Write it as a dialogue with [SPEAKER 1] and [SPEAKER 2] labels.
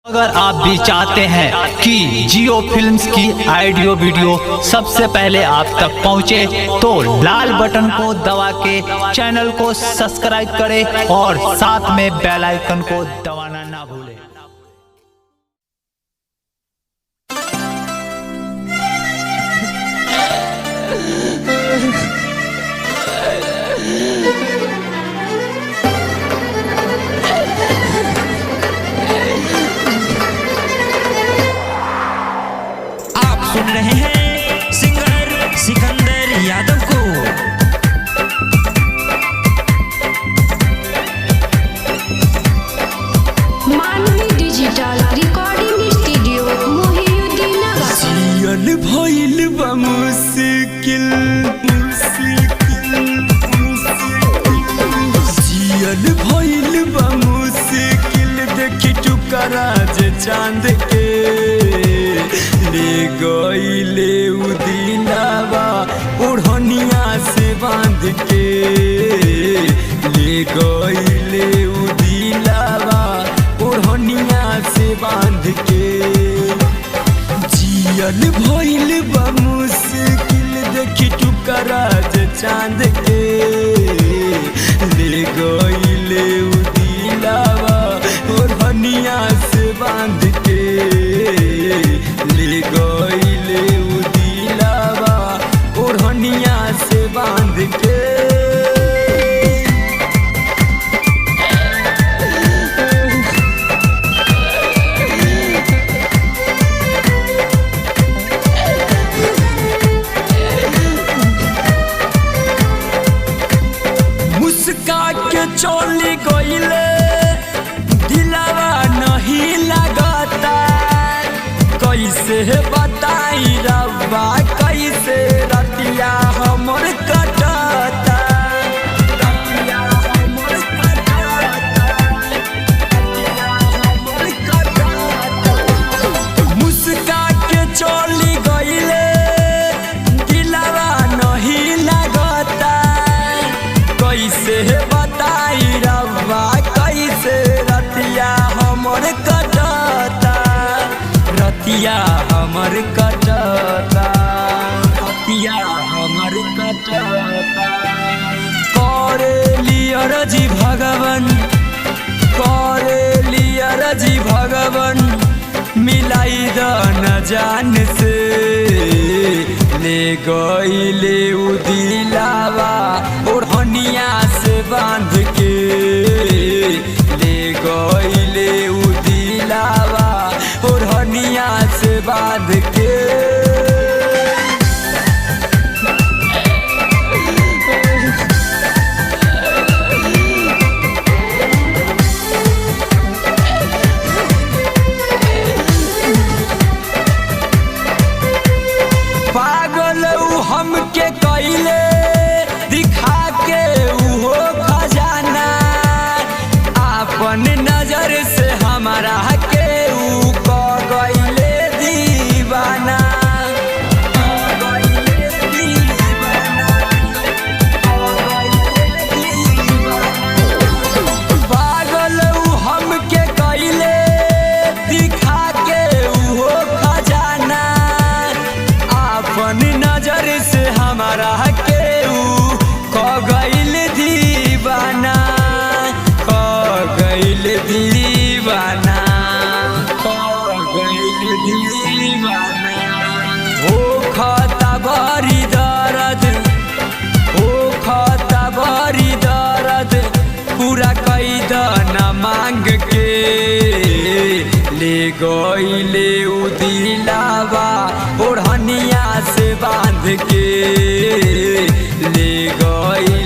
[SPEAKER 1] अगर आप भी चाहते हैं कि जियो फिल्म्स की ऑडियो वीडियो सबसे पहले आप तक पहुंचे, तो लाल बटन को दबा के चैनल को सब्सक्राइब करें और साथ में बेल आइकन को दबाना ना भूलें।
[SPEAKER 2] सुन रहे हैं सिंगर सिकंदर यादव को।
[SPEAKER 3] मानवी digital recording studio Mohiuddin Nagar.
[SPEAKER 2] जियल भइल बा मुश्किल जियल भइल बा मुश्किल, देखी टुकड़ा जे चांद के ले गईले उदिलावा ओढ़निया से बांध के, ले गईले उदिलावा ओढ़निया से बांध के। जियल भइल बा मुश्किल, देखी टुकड़ा जे चांद के ले गईले उदिलावा ओढ़निया से बांध के, ले गईले उदिलावा ओढ़निया से बांध के। मुस्का के चली गईले दिलावा नहीं लगता, कैसे बताई रब्बा कैसे रतिया हमर कटता, रतिया हमर कटता, रतिया हमर कटता। मुस्का के चली गईले दिलावा नहीं लगता, कैसे बताई रब्बा कैसे रतिया हमर कटता, रतिया हमर कटता, रतिया हमर कटता। करे लिया रजी भगवन, करे लिया रजी भगवन, मिलाई द न जान से ले गईले उदिलावा ओढ़निया से बांध के, ले गईले उदिलावा ओढ़निया से बांध के। पागल हमके कैले दिखा के उहो खजाना, अपन नजर से हमारा के ऊ क गईले दीवाना, गईले दीवाना, गईले दीवाना। पागल हमके कैले दिखा के उहो खजाना, अपन नजर से हमारा के ऊ क गईल दीवाना, क गईल दीवाना, क गईल दीवाना। हो खाता बड़ी दर्द, हो खाता बड़ी दर्द, पूरा कई न मांग के ले गईले उदिलावा ओढ़निया से बांध के, ले गई